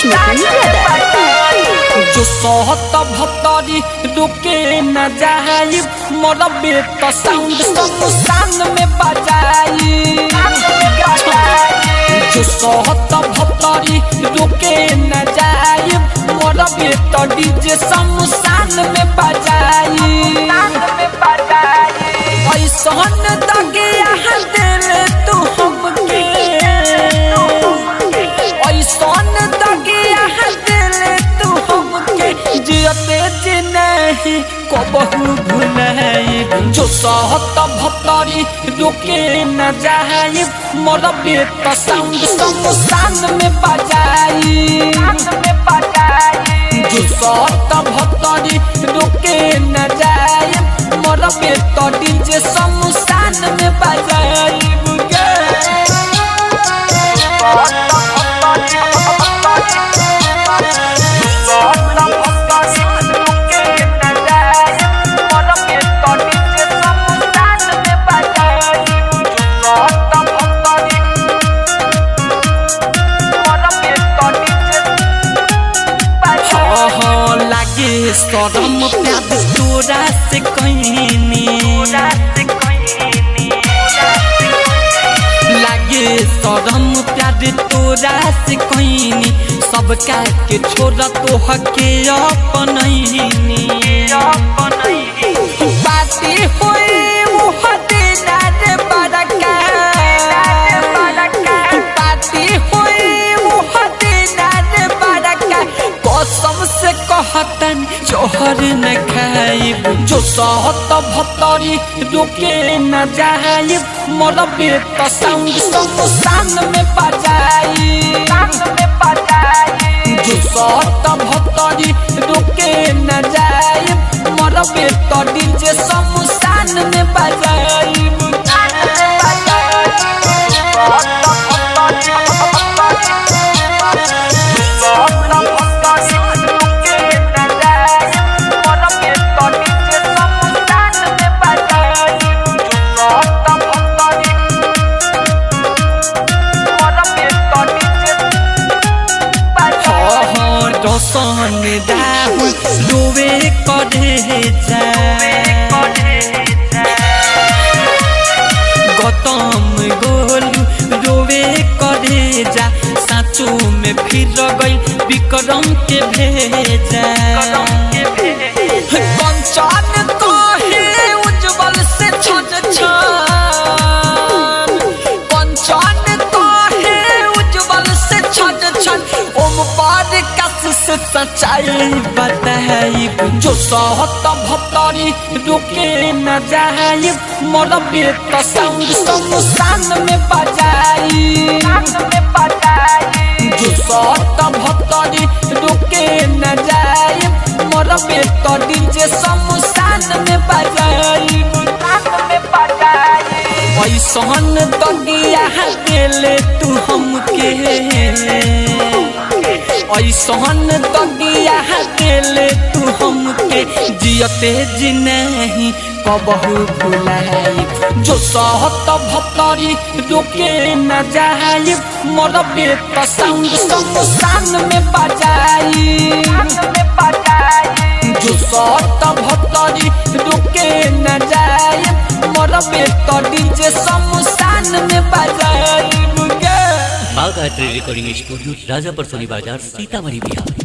Mithun Brothers। जो सहत भतरी रुके न जाई मोर बेट साउंड शमशान में बजाई। जो सहत भतरी रुके न जाई मोर बेट डीजे शमशान में बजाई। ऐसन दगे दिल तू हमके, ऐसन दगे दिल तू हमके जियते जी नहीं कबहू भुलाई। जो सहत भतरी रुके न जाई मोर बेट साउंड शमशान में बजाई। जो सहत भतरी रुके न जाई मोर बेट डीजे शमशान में बजाई। सरम प्याद तोरा से कहनी लागे सरम प्याद तोरा से कहनी सबका के छोड़ा तो हके अपनैनी। बाती होए वो हदेना रे बड़का, बाती होए वो हदेना रे बड़का कसम से कहतन जोहर न खाइब। जो सहत भतरी रुके न जाई मोर बेट साउंड शमशान में बजाई। जो सहत भतरी रुके न जाई मोर बेट डीजे शमशान में बजाई। रोशन राहुल रोवे करे जा, गौतम गोलू रोवे करे जा साचो में फिर गई विक्रम के भेजा। कंचन कहे उज्जवल से छन छन, कंचन कहे उज्जवल से छन छन ओम पर से सच्चाई बताई। जो सहत भतरी रुके न जाई मोर बेट साउंड शमशान में बजाई। जो सहत भतरी रुके न जाई मोर बेट डीजे शमशान में बजाई। ऐसन दगिया दिल तू हमके, ऐसन दगिया दिल तू हमके जियते जी नहीं कबहू भुलाई। जो सहत भतरी रुके न जाई मोर बेट साउंड शमशान में बजाई। जो सहत भतरी रुके न जाई मोर बेट डीजे शमशान में बजाई। बाघ रिकॉर्डिंग स्टूडियो राजापुर सोनी बाजार सीतामढ़ी बिहार।